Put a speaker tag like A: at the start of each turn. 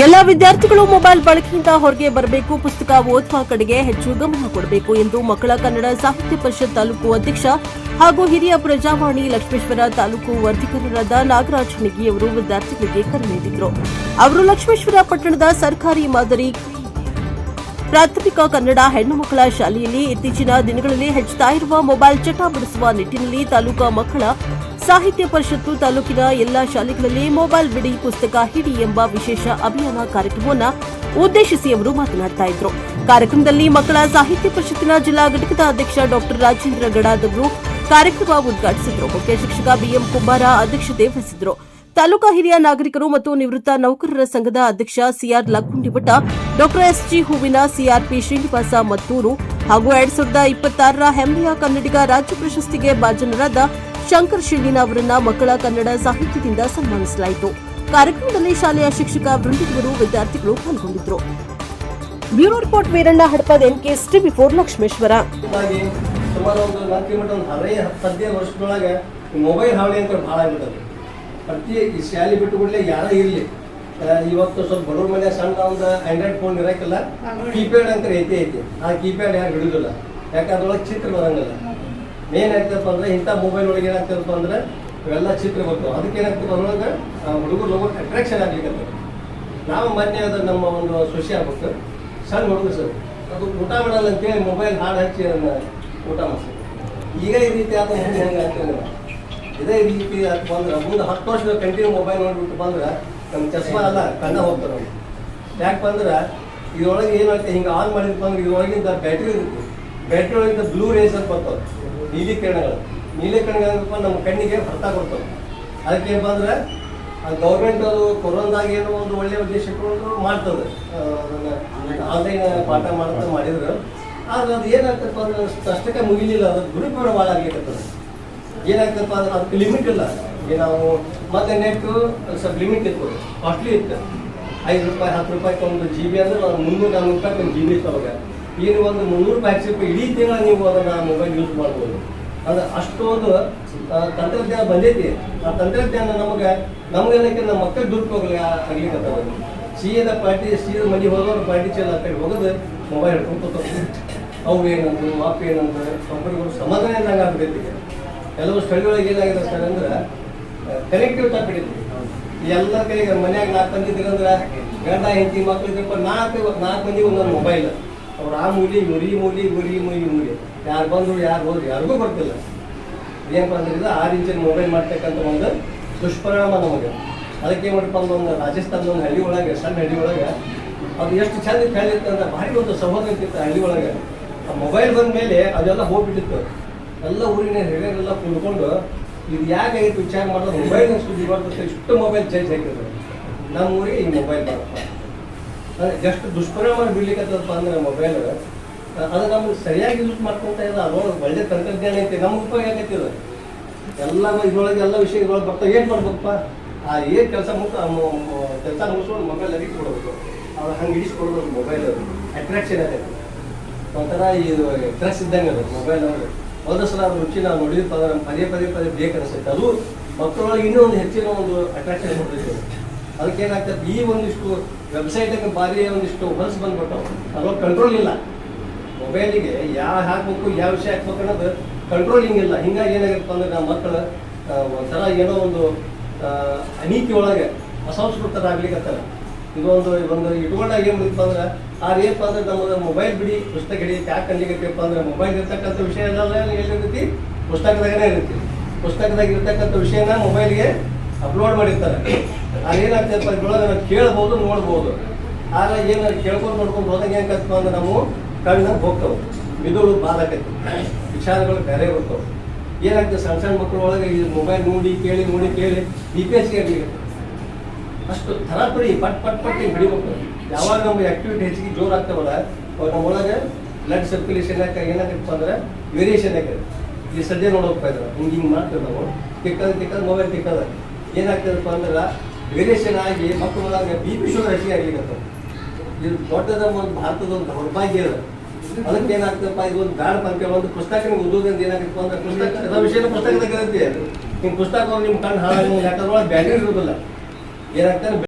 A: ಎಲ್ಲ ವಿದ್ಯಾರ್ಥಿಗಳು ಮೊಬೈಲ್ ಬಳಕೆಯಿಂದ ಹೊರಗೆ ಬರಬೇಕು, ಪುಸ್ತಕ ಓದುವ ಕಡೆಗೆ ಹೆಚ್ಚು ಗಮನ ಕೊಡಬೇಕು ಎಂದು ಮಕ್ಕಳ ಕನ್ನಡ ಸಾಹಿತ್ಯ ಪರಿಷತ್ ತಾಲೂಕು ಅಧ್ಯಕ್ಷ ಹಾಗೂ ಹಿರಿಯ ಪ್ರಜಾವಾಣಿ ಲಕ್ಷ್ಮೇಶ್ವರ ತಾಲೂಕು ವರದಿಗಾರರಾದ ನಾಗರಾಜ್ ಹಣಿಗಿ ಅವರು ವಿದ್ಯಾರ್ಥಿಗಳಿಗೆ ಕರೆ ನೀಡಿದರು. ಅವರು ಲಕ್ಷ್ಮೇಶ್ವರ ಪಟ್ಟಣದ ಸರ್ಕಾರಿ ಮಾದರಿ ಪ್ರಾಥಮಿಕ ಕನ್ನಡ ಹೆಣ್ಣು ಮಕ್ಕಳ ಶಾಲೆಯಲ್ಲಿ ಇತ್ತೀಚಿನ ದಿನಗಳಲ್ಲಿ ಹೆಚ್ಚುತ್ತಾ ಇರುವ ಮೊಬೈಲ್ ಚಟ ಬಿಡಿಸುವ ನಿಟ್ಟಿನಲ್ಲಿ ತಾಲೂಕಾ ಮಕ್ಕಳ ಸಾಹಿತ್ಯ ಪರಿಷತ್ತು ತಾಲೂಕಿನ ಎಲ್ಲಾ ಶಾಲೆಗಳಲ್ಲಿ ಮೊಬೈಲ್ ಬಿಡಿ, ಪುಸ್ತಕ ಹಿಡಿ ಎಂಬ ವಿಶೇಷ ಅಭಿಯಾನ ಕಾರ್ಯಕ್ರಮವನ್ನು ಉದ್ದೇಶಿಸಿ ಅವರು ಮಾತನಾಡ್ತಾ ಇದ್ರು. ಕಾರ್ಯಕ್ರಮದಲ್ಲಿ ಮಕ್ಕಳ ಸಾಹಿತ್ಯ ಪರಿಷತ್ತಿನ ಜಿಲ್ಲಾ ಘಟಕದ ಅಧ್ಯಕ್ಷ ಡಾ ರಾಜೇಂದ್ರ ಗಡಾದ್ ಅವರು ಕಾರ್ಯಕ್ರಮ ಉದ್ಘಾಟಿಸಿದರು. ಮುಖ್ಯ ಶಿಕ್ಷಕ ಬಿಎಂ ಕುಂಬಾರ ಅಧ್ಯಕ್ಷತೆ ವಹಿಸಿದರು. ತಾಲೂಕಾ ಹಿರಿಯ ನಾಗರಿಕರು ಮತ್ತು ನಿವೃತ್ತ ನೌಕರರ ಸಂಘದ ಅಧ್ಯಕ್ಷ ಸಿಆರ್ ಲಕ್ಕುಂಡಿಮಠ, ಡಾ ಎಸ್ಜಿ ಹೂವಿನ, ಸಿಆರ್ಪಿ ಶ್ರೀನಿವಾಸ ಮತ್ತೂರು ಹಾಗೂ 2026ರ ಹೆಮ್ಮೆಯ ಕನ್ನಡಿಗ ರಾಜ್ಯ ಪ್ರಶಸ್ತಿಗೆ ಭಾಜನರಾದ ಶಂಕರ್ ಶಿಳ್ಳಿನ ಅವರನ್ನ ಮಕ್ಕಳ ಕನ್ನಡ ಸಾಹಿತ್ಯದಿಂದ ಸನ್ಮಾನಿಸಲಾಯಿತು. ಕಾರ್ಯಕ್ರಮದಲ್ಲಿ ಶಾಲೆಯ ಶಿಕ್ಷಕ ವೃಂದಿಗಳು, ವಿದ್ಯಾರ್ಥಿಗಳು ಪಾಲ್ಗೊಂಡಿದ್ದರು. Bureau report Veeranna Hadapad, NKS ಟಿವಿ4 ಲಕ್ಷ್ಮೇಶ್ವರ.
B: ಸುಮಾರು ಒಂದು 4 ಕಿಲೋಮೀಟರ್ 15 ವರ್ಷದೊಳಗೆ ಮೊಬೈಲ್ ಹಾವಳಿ ಅಂತ ಭಾಳ ಆಗಿರ್ತದೆ. ಪ್ರತಿ ಶಾಲೆ ಬಿಟ್ಟು ಕೂಡಲೇ ಯಾರ ಇರಲಿ, ಇವತ್ತು ಸ್ವಲ್ಪ ಬಡವ್ರ ಮನೆ ಸಣ್ಣ ಒಂದು ಆಂಡ್ರಾಯ್ಡ್ ಫೋನ್ ಇರೋಕ್ಕಿಲ್ಲ, ಕೀಪ್ಯಾಡ್ ಅಂತ ಐತಿ. ಆ ಕೀಪ್ಯಾಡ್ ಯಾರು ಹಿಡಿದಿಲ್ಲ, ಯಾಕಂದ್ರೆ ಅದ್ರೊಳಗೆ ಚಿತ್ರ ಬರಂಗಿಲ್ಲ. ಮೇನ್ ಆಗ್ತಪ್ಪ ಅಂದ್ರೆ ಇಂಥ ಮೊಬೈಲ್ ಒಳಗೆ ಏನಾಗ್ತದಪ್ಪ ಅಂದ್ರೆ ಇವೆಲ್ಲ ಚಿತ್ರ ಬರ್ತಾವೆ. ಅದಕ್ಕೆ ಏನಾಗ್ತದೆ ಅದ್ರೊಳಗೆ ಹುಡುಗರು ಹೋಗೋಕೆ ಅಟ್ರಾಕ್ಷನ್ ಆಗ್ಲಿಕ್ಕೆ. ನಾವು ಮೊನ್ನೆ ಅದು ನಮ್ಮ ಒಂದು ಸೊಸೆ ಆಗ್ಬೇಕು, ಸಣ್ಣ ಹುಡುಗರು ಸರ್ ಅದು ಊಟ ಮಾಡಲ್ಲ ಅಂತೇಳಿ ಮೊಬೈಲ್ ಹಾಡು ಹಚ್ಚಿ ಅದನ್ನು ಊಟ ಮಾಡ್ತಾರೆ. ಈಗ ಈ ರೀತಿ ಆದ ಹೆಂಗೆ ಆಗ್ತದೆ, ಇದೇ ರೀತಿ ಅದು ಬಂದ್ರೆ ಮುಂದೆ 10 ವರ್ಷದ ಕಂಟಿನ್ಯೂ ಮೊಬೈಲ್ ನೋಡ್ಬಿಟ್ಟು ಬಂದ್ರೆ ನಮ್ಮ ಚಸ್ಮಾ ಎಲ್ಲ ಕಣ್ಣ ಹೋಗ್ತಾರೆ. ಯಾಕೆ ಅಂದ್ರೆ ಇದ್ರೊಳಗೆ ಏನಾಗ್ತದೆ, ಹಿಂಗೆ ಆನ್ ಮಾಡಿದ್ವಿ ಅಂದ್ರೆ ಇದ್ರೊಳಗಿಂದ ಬ್ಯಾಟ್ರಿ ಇರುತ್ತೆ. ಬ್ಯಾಟ್ರಿ ಒಳಗಿಂದ ಬ್ಲೂ ರೇಸ್ ಅಂತ ಬರ್ತಾವೆ, ನೀಲಿ ಕಿರಣಗಳು. ನೀಲಿ ಕಿರಣಗಳು ನಮ್ಮ ಕಣ್ಣಿಗೆ ಹೊರತಾ ಕೊಡ್ತಾವೆ. ಅದಕ್ಕೆ ಏನಪ್ಪ ಅಂದ್ರೆ ಗೌರ್ಮೆಂಟ್ ಅದು ಕೊರೋನಾದಾಗ ಏನೋ ಒಂದು ಒಳ್ಳೆಯ ಉದ್ದೇಶ ಇಟ್ಕೊಂಡು ಮಾಡ್ತದೆ, ಅದನ್ನು ಆನ್ಲೈನ್ ಪಾಠ ಮಾಡ್ತಾ ಮಾಡಿದ್ರು. ಆದ್ರೆ ಅದು ಏನಾಗ್ತಪ್ಪ ಅಂದ್ರೆ ಅಷ್ಟಕ್ಕೆ ಮುಗಿಲಿಲ್ಲ, ಅದು ದುರುಪಯೋಗ ಭಾಳ ಆಗ್ಲಿಕ್ಕೆ. ಏನಾಗ್ತಪ್ಪ ಅಂದ್ರೆ ಅದಕ್ಕೆ ಲಿಮಿಟ್ ಇಲ್ಲ. ಈಗ ನಾವು ಮತ್ತೆ ನೆಟ್ಟು ಸ್ವಲ್ಪ ಲಿಮಿಟ್ ಇತ್ತು, ಕಾಸ್ಟ್ಲಿ ಇತ್ತು. 5 ರೂಪಾಯಿ 10 ರೂಪಾಯಿಗೆ ಒಂದು GB ಅಂದ್ರೆ 300-400 ರೂಪಾಯಿಗೆ ಒಂದು GB ಇತ್ತು ಅವಾಗ. ಈಗ ಒಂದು 300 ರೂಪಾಯಿ ಹಾಕ್ಸಿ ಇಡೀ ತಿಂಗಳ ನೀವು ಅದನ್ನು ಮೊಬೈಲ್ ಯೂಸ್ ಮಾಡ್ಬೋದು. ಅಂದ್ರೆ ಅಷ್ಟೊಂದು ತಂತ್ರಜ್ಞಾನ ಬಂದೈತಿ. ಆ ತಂತ್ರಜ್ಞಾನ ನಮಗೇನಕ್ಕೆ ನಮ್ಮ ಮಕ್ಕಳು ದುರುಪಯೋಗ ಆಗ್ಲಿಕ್ಕೆ. ಸೀದ ಮನೆ ಹೋಗೋರು ಪಾರ್ಟಿ ಚೇಲ್ ಆ ಕಡೆ ಹೋಗೋದು ಮೊಬೈಲ್ ಹಿಡ್ಕೊಂಡು ಕೂತ್ಕೊಂಡು ಅವು ಏನಂದ್ರು ಮಾಪ್ ಏನಂದ್ರೆ ಒಬ್ಬರಿಗೂ ಸಮಾಧಾನ ಇದ್ದಂಗೆ ಆಗ್ಬಿಟ್ಟೈತಿ. ಕೆಲವು ಸ್ಥಳಗಳಿಗೆ ಏನಾಗಿದೆ ಸರ್ ಅಂದ್ರೆ ಕನೆಕ್ಟಿವಿಟಿ ಆಗ್ಬಿಟ್ಟೈತಿ. ಎಲ್ಲ ಕೈಗೆ ಮನ್ಯಾಗ 4 ಮಂದಿ ಇದ್ರಂದ್ರೆ ಗಂಡ ಹೆಂಡತಿ ಮಕ್ಳು ಇದ್ರಪ್ಪ 4 ಮಂದಿ ಒಂದೊಂದು ಮೊಬೈಲ್. ಅವ್ರು ಆ ಮೂಲಿ ಮೂಲಿ ಯಾರು ಬಂದರು ಯಾರು ಹೋದ್ರು ಯಾರಿಗೂ ಬರ್ತಿಲ್ಲ. ಏನಪ್ಪ ಅಂದ್ರೆ ಇದು 6 ಇಂಚಿನ ಮೊಬೈಲ್ ಮಾಡ್ತಕ್ಕಂಥ ಒಂದು ದುಷ್ಪರಿಣಾಮ ನಮಗೆ. ಅದಕ್ಕೆ ಏನು ಮಾಡಪ್ಪ ಅಂದ್ರೆ ಒಂದು ರಾಜಸ್ಥಾನದ ಒಂದು ಹಳ್ಳಿ ಒಳಗೆ, ಸಣ್ಣ ಹಳ್ಳಿ ಒಳಗೆ ಅದು ಎಷ್ಟು ಚಂದ ಹೇಳಿತ್ತು ಅಂದ್ರೆ ಭಾರಿ ಒಂದು ಸಹೋದರ ಇರ್ತಿತ್ತು ಹಳ್ಳಿ ಒಳಗೆ. ಆ ಮೊಬೈಲ್ ಬಂದ ಮೇಲೆ ಅದೆಲ್ಲ ಹೋಗ್ಬಿಟ್ಟಿತ್ತು. ಎಲ್ಲ ಊರಿನ ಹಿರಿಯರೆಲ್ಲ ಕುಳ್ಕೊಂಡು ಇದು ಯಾಕಾಗಿತ್ತು ವಿಚಾರ ಮಾಡೋದು, ಮೊಬೈಲ್ ಸುದ್ದಿ ಬರ್ತದೆ, ಇಷ್ಟು ಮೊಬೈಲ್ ಚೇಂಜ್ ಆಗಿರ್ತದೆ ನಮ್ಮ ಊರಿಗೆ. ಈ ಮೊಬೈಲ್ ಬರಪ್ಪ ಅಂದರೆ ಎಷ್ಟು ದುಷ್ಪರಿಣಾಮ ಬೀಳ್ಲಿಕ್ಕತ್ತದಪ್ಪ ಅಂದ್ರೆ ಮೊಬೈಲ್ ಅದು ನಮ್ಗೆ ಸರಿಯಾಗಿ ಯೂಸ್ ಮಾಡ್ಕೊತ ಇಲ್ಲ. ಅದರೊಳಗೆ ಒಳ್ಳೆ ತಂತ್ರಜ್ಞಾನ ಐತಿ, ನಮ್ಗೆ ಉಪಯೋಗ ಆಗತ್ತಿಲ್ಲ. ಎಲ್ಲ ಇದ್ರೊಳಗೆ ಎಲ್ಲ ವಿಷಯ ಇದ್ರೊಳಗೆ ಬರ್ತಾವೆ. ಏನು ಮಾಡ್ಬೇಕಪ್ಪ, ಏನು ಕೆಲಸ ಮುಗಿಸ್ಕೊಂಡು ಮೊಬೈಲ್ ಅಡಿಗೆ ಕೊಡಬೇಕು. ಅವ್ರು ಹಂಗೆ ಇಡಿಸ್ಕೊಡ್ಬೇಕು. ಮೊಬೈಲ್ ಅಟ್ರಾಕ್ಷನ್ ಆಗೈತೆ, ಒಂಥರ ಇದು ಡ್ರೆಸ್ ಇದ್ದಂಗೆ ಅದು ಮೊಬೈಲ್. ಅವ್ರಿಗೆ ಒಂದು ಸಲ ಅದ್ರ ರುಚಿ ನಾವು ನೋಡಿದ್ವಿ ಅಂದ್ರೆ ಪದೇ ಬೇಕು ಅನಿಸುತ್ತೆ. ಅದು ಮಕ್ಕಳೊಳಗೆ ಇನ್ನೂ ಒಂದು ಹೆಚ್ಚಿನ ಒಂದು ಅಟ್ರಾಕ್ಷನ್ ಕೊಡ್ತೈತೆ. ಅದಕ್ಕೇನಾಗ್ತದೆ, ಈ ಒಂದಿಷ್ಟು ವೆಬ್ಸೈಟಿಗೆ ಭಾರಿ ಒಂದಿಷ್ಟು ಹೊಲಸು ಬಂದ್ಬಿಟ್ಟವು. ಅದ್ರೊಳಗೆ ಕಂಟ್ರೋಲ್ ಇಲ್ಲ. ಮೊಬೈಲಿಗೆ ಯಾವ ಹಾಕ್ಬೇಕು, ಯಾವ ವಿಷಯ ಹಾಕ್ಬೇಕು ಅನ್ನೋದು ಕಂಟ್ರೋಲಿಂಗ್ ಇಲ್ಲ. ಹಿಂಗಾಗಿ ಏನಾಗಿರಪ್ಪ ಅಂದ್ರೆ ನಮ್ಮ ಮಕ್ಕಳು ಒಂಥರ ಏನೋ ಒಂದು ಅನೀತಿ ಒಳಗೆ ಅಸಂಸ್ಕೃತರ ಆಗ್ಲಿಕ್ಕತ್ತಾರ. ಇದೊಂದು ಇಟ್ಕೊಂಡಾಗ ಏನು ಮಾಡಿದಪ್ಪ ಅಂದ್ರೆ ಏನಪ್ಪ ಅಂದ್ರೆ ನಮಗೆ ಮೊಬೈಲ್ ಬಿಡಿ ಪುಸ್ತಕ ಹಿಡಿ ಯಾಕೆ ಕಂಡಿಗತ್ತಪ್ಪ ಅಂದ್ರೆ ಮೊಬೈಲ್ ಇರ್ತಕ್ಕಂಥ ವಿಷಯ ಎಲ್ಲ ಎಲ್ಲಿರ್ತೈತಿ, ಪುಸ್ತಕದಾಗನೇ ಇರ್ತೈತಿ. ಪುಸ್ತಕದಾಗ ಇರ್ತಕ್ಕಂಥ ವಿಷಯನ ಮೊಬೈಲ್ಗೆ ಅಪ್ಲೋಡ್ ಮಾಡಿರ್ತಾರೆ. ಅದೇನಾಗ್ತದಪ್ಪ ಇದ್ರೊಳಗೆ ನಾವು ಕೇಳ್ಬೋದು, ನೋಡ್ಬೋದು. ಆಗ ಏನಾದ್ರು ಕೇಳ್ಕೊಂಡು ನೋಡ್ಕೊಂಡು ಹೋದಾಗ ಏನಾಗ್ತಪ್ಪ ಅಂದ್ರೆ ನಾವು ಕವಿನಾಗ ಹೋಗ್ತಾವೆ, ಮಿದುಳು ಬಾದಾಕೈತಿ, ವಿಚಾರಗಳು ಬೇರೆ ಬರ್ತಾವೆ. ಏನಾಗ್ತದೆ, ಸಣ್ಣ ಮಕ್ಕಳೊಳಗೆ ಈ ಮೊಬೈಲ್ ನೋಡಿ ಕೇಳಿ BPSC ಆಗಲಿಕ್ಕೆ ಅಷ್ಟು ಥರಾಪರಿ ಪಟ್ ಹಿಡಿಬೇಕು. ಯಾವಾಗ ನಮ್ಗೆ ಆಕ್ಟಿವಿಟಿ ಹೆಚ್ಚಿಗೆ ಜೋರು ಆಗ್ತಾವಲ್ಲ ಅವಾಗ ನಮ್ಮೊಳಗೆ ಬ್ಲಡ್ ಸರ್ಕ್ಯುಲೇಷನ್ ಏನಾಗತ್ತಪ್ಪ ಅಂದ್ರೆ ವೇರಿಯೇಷನ್ ಆಗ್ತದೆ. ಈ ಸದ್ಯ ನೋಡೋಪ್ಪ ಇದ್ರೆ ಹಿಂಗೆ ಮಾಡ್ತೇವೆ ನಾವು, ತಿಕ್ಕದ ಮೊಬೈಲ್ ತಿಕ್ಕದ ಏನಾಗ್ತದಪ್ಪ ಅಂದ್ರೆ ವೇರಿಯೇಷನ್ ಆಗಿ ಮಕ್ಕಳೊಳಗೆ BP ಶುಗರ್ ಹೆಚ್ಚಿಗೆ ಆಗ್ಲಿಕ್ಕೆ. ಇದು ದೊಡ್ಡದ ಒಂದು ಭಾರತದ ಒಂದು ದೌರ್ಭಾಗ್ಯ ಇದೆ. ಅದಕ್ಕೆ ಏನಾಗ್ತದಪ್ಪ, ಇದು ಒಂದು ಗಾಢ ಪಂಕ್ತಿ ಒಂದು ಪುಸ್ತಕ ಓದೋದ್ರಿಂದ ಏನಾಗ್ತಪ್ಪ ಅಂದ್ರೆ ಪುಸ್ತಕ ವಿಷಯ ಪುಸ್ತಕದಾಗ ಇರುತ್ತೆ. ನಿಮ್ಮ ಪುಸ್ತಕ ನಿಮ್ಮ ಕಣ್ಣು ಹಾಳಾಗಿ ಯಾಕಂದ್ರೆ ಬ್ಯಾಟ್ರಿ ಇರೋದಿಲ್ಲ. ಏನಾಗ್ತಾರೆ